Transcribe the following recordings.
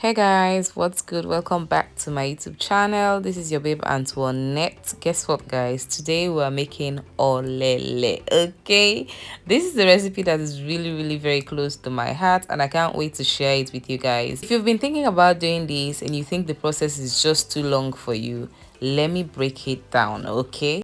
Hey guys, what's good? Welcome back to my YouTube channel. This is your babe Antoinette. Guess what, guys? Today we are making olele. Okay, this is a recipe that is really very close to my heart, and I can't wait to share it with you guys. If you've been thinking about doing this and you think the process is just too long for you, let me break it down. Okay.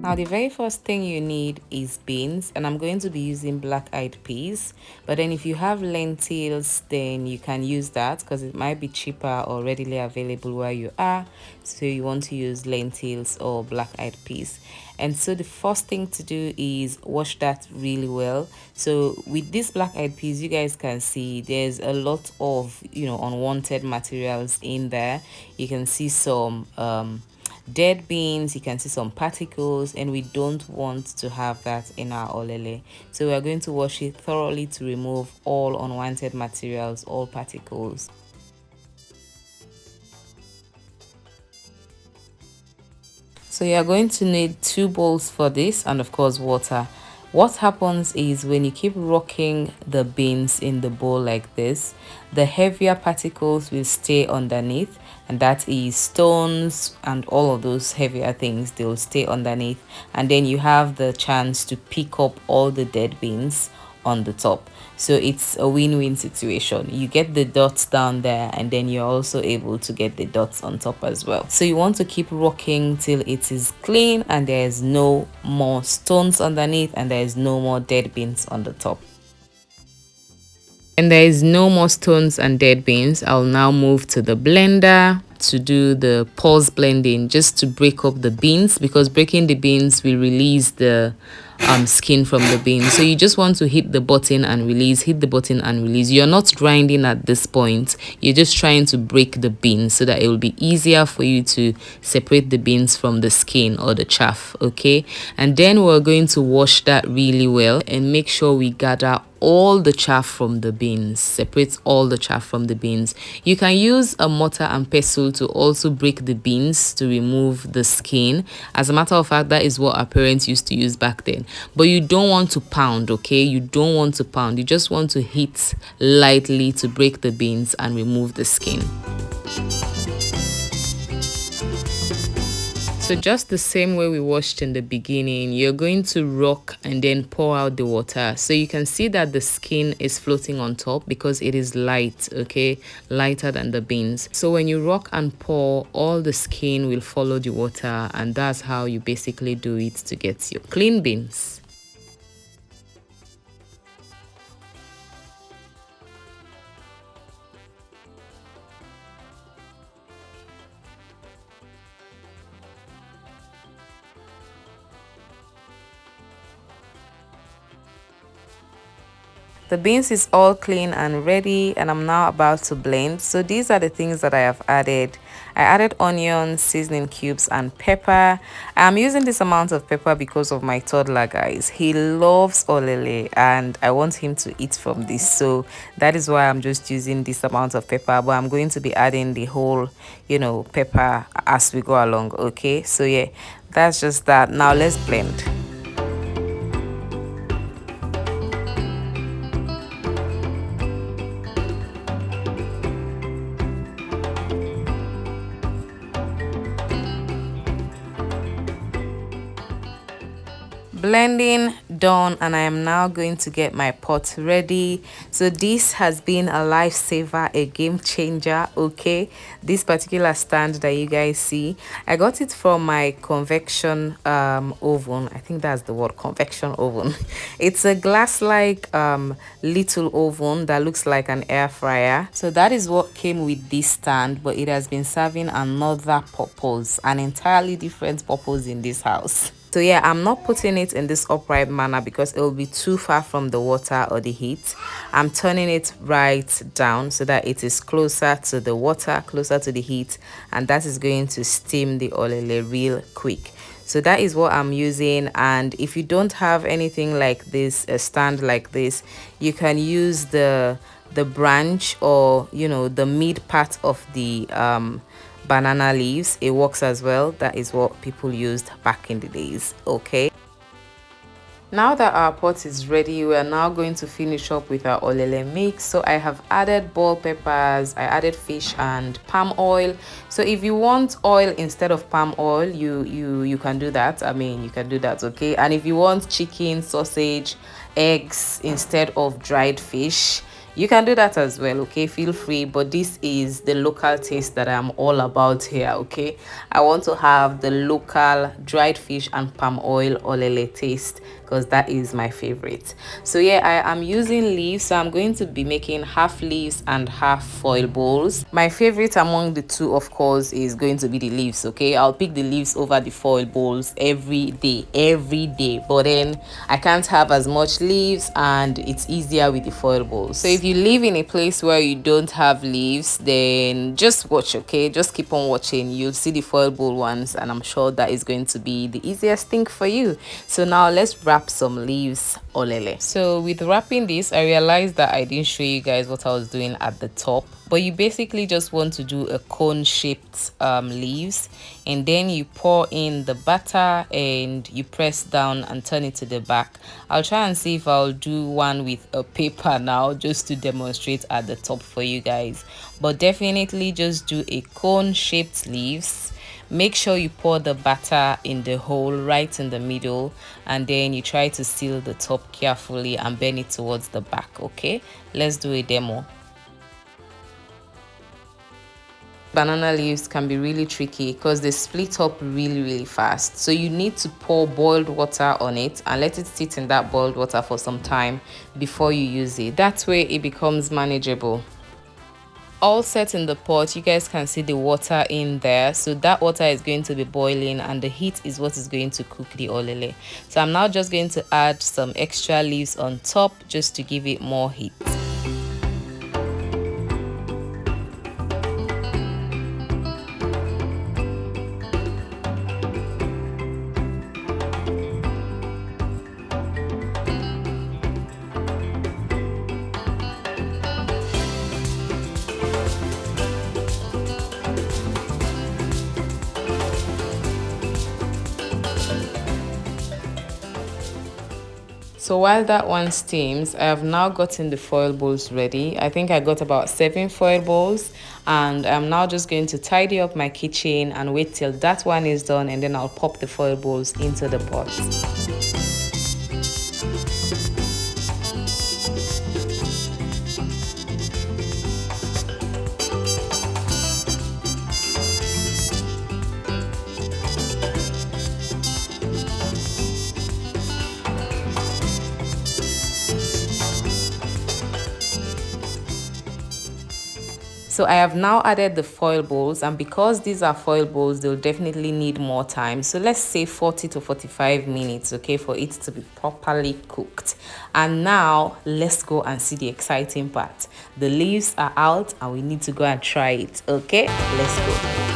Now, the very first thing you need is beans, and I'm going to be using black-eyed peas. But then if you have lentils, then you can use that because it might be cheaper or readily available where you are. So you want to use lentils or black-eyed peas. And so the first thing to do is wash that really well. So with these black-eyed peas, you guys can see there's a lot of, unwanted materials in there. You can see some dead beans, you can see some particles, and we don't want to have that in our olele. So we are going to wash it thoroughly to remove all unwanted materials, all particles. So you are going to need 2 bowls for this, and of course water. What happens is when you keep rocking the beans in the bowl like this, the heavier particles will stay underneath, and that is stones and all of those heavier things, they will stay underneath, and then you have the chance to pick up all the dead beans on the top. So it's a win-win situation. You get the dots down there, and then you're also able to get the dots on top as well. So you want to keep rocking till it is clean and there is no more stones underneath and there is no more dead beans on the top. And there is no more stones and dead beans, I'll now move to the blender to do the pulse blending, just to break up the beans, because breaking the beans will release the skin from the beans. So you just want to hit the button and release, hit the button and release. You're not grinding at this point, you're just trying to break the beans so that it will be easier for you to separate the beans from the skin or the chaff. Okay, and then we're going to wash that really well and make sure we gather all the chaff from the beans, separate all the chaff from the beans. You can use a mortar and pestle to also break the beans to remove the skin. As a matter of fact, that is what our parents used to use back then. But you don't want to pound, okay? You don't want to pound. You just want to hit lightly to break the beans and remove the skin. So just the same way we washed in the beginning, you're going to rock and then pour out the water. So you can see that the skin is floating on top because it is light, okay? Lighter than the beans. So when you rock and pour, all the skin will follow the water, and that's how you basically do it to get your clean beans. The beans is all clean and ready, and I'm now about to blend. So these are the things that I have added. I added onions, seasoning cubes, and pepper. I'm using this amount of pepper because of my toddler, guys. He loves olele and I want him to eat from this, so that is why I'm just using this amount of pepper, but I'm going to be adding the whole pepper as we go along. Okay, so yeah, that's just that. Now let's blend. Blending done, and I am now going to get my pot ready. So this has been a lifesaver, a game changer. Okay, this particular stand that you guys see, I got it from my convection oven. I think that's the word, convection oven. It's a glass like little oven that looks like an air fryer. So that is what came with this stand, but it has been serving another purpose, an entirely different purpose in this house. So yeah, I'm not putting it in this upright manner because it will be too far from the water or the heat. I'm turning it right down so that it is closer to the water, closer to the heat, and that is going to steam the olele real quick. So that is what I'm using. And if you don't have anything like this, a stand like this, you can use the branch, or the mid part of the banana leaves. It works as well. That is what people used back in the days. Okay, now that our pot is ready, we are now going to finish up with our olele mix. So I have added bell peppers, I added fish and palm oil. So if you want oil instead of palm oil, you can do that. I mean, you can do that, okay? And if you want chicken, sausage, eggs instead of dried fish, you can do that as well, okay? Feel free, but this is the local taste that I'm all about here, okay? I want to have the local dried fish and palm oil olele taste because that is my favorite. So yeah, I am using leaves, so I'm going to be making half leaves and half foil bowls. My favorite among the two, of course, is going to be the leaves, okay? I'll pick the leaves over the foil bowls every day, but then I can't have as much leaves and it's easier with the foil bowls. So if you live in a place where you don't have leaves, then just watch, okay? Just keep on watching. You'll see the foil bowl ones, and I'm sure that is going to be the easiest thing for you. So now let's wrap some leaves olele. So with wrapping this, I realized that I didn't show you guys what I was doing at the top, but you basically just want to do a cone shaped leaves, and then you pour in the batter and you press down and turn it to the back. I'll try and see if I'll do one with a paper now just to demonstrate at the top for you guys, but definitely just do a cone shaped leaves. Make sure you pour the batter in the hole right in the middle, and then you try to seal the top carefully and bend it towards the back. Okay, let's do a demo. Banana leaves can be really tricky because they split up really fast, so you need to pour boiled water on it and let it sit in that boiled water for some time before you use it. That way it becomes manageable. All set in the pot, you guys can see the water in there, so that water is going to be boiling and the heat is what is going to cook the olele. So I'm now just going to add some extra leaves on top just to give it more heat. So while that one steams, I have now gotten the foil bowls ready. I think I got about 7 foil bowls, and I'm now just going to tidy up my kitchen and wait till that one is done, and then I'll pop the foil bowls into the pot. So I have now added the foil bowls, and because these are foil bowls, they'll definitely need more time. So let's say 40 to 45 minutes, okay, for it to be properly cooked. And now let's go and see the exciting part. The leaves are out and we need to go and try it, okay? Let's go.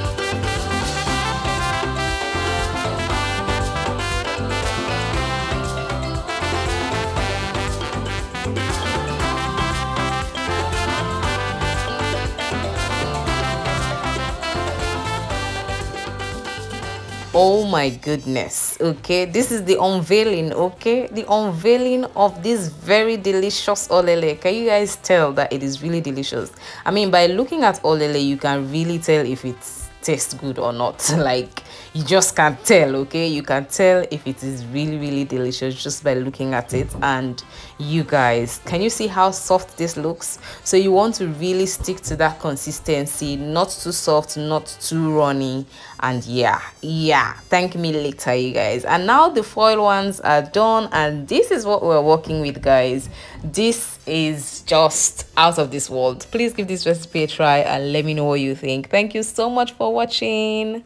Oh my goodness, okay, this is the unveiling, okay, the unveiling of this very delicious olele. Can you guys tell that it is really delicious? I mean, by looking at olele, you can really tell if it tastes good or not. Like, you just can't tell, okay? You can tell if it is really delicious just by looking at it. And you guys, can you see how soft this looks? So you want to really stick to that consistency, not too soft, not too runny. And yeah, thank me later, you guys. And now the foil ones are done, and this is what we're working with, guys. This is just out of this world. Please give this recipe a try and let me know what you think. Thank you so much for watching.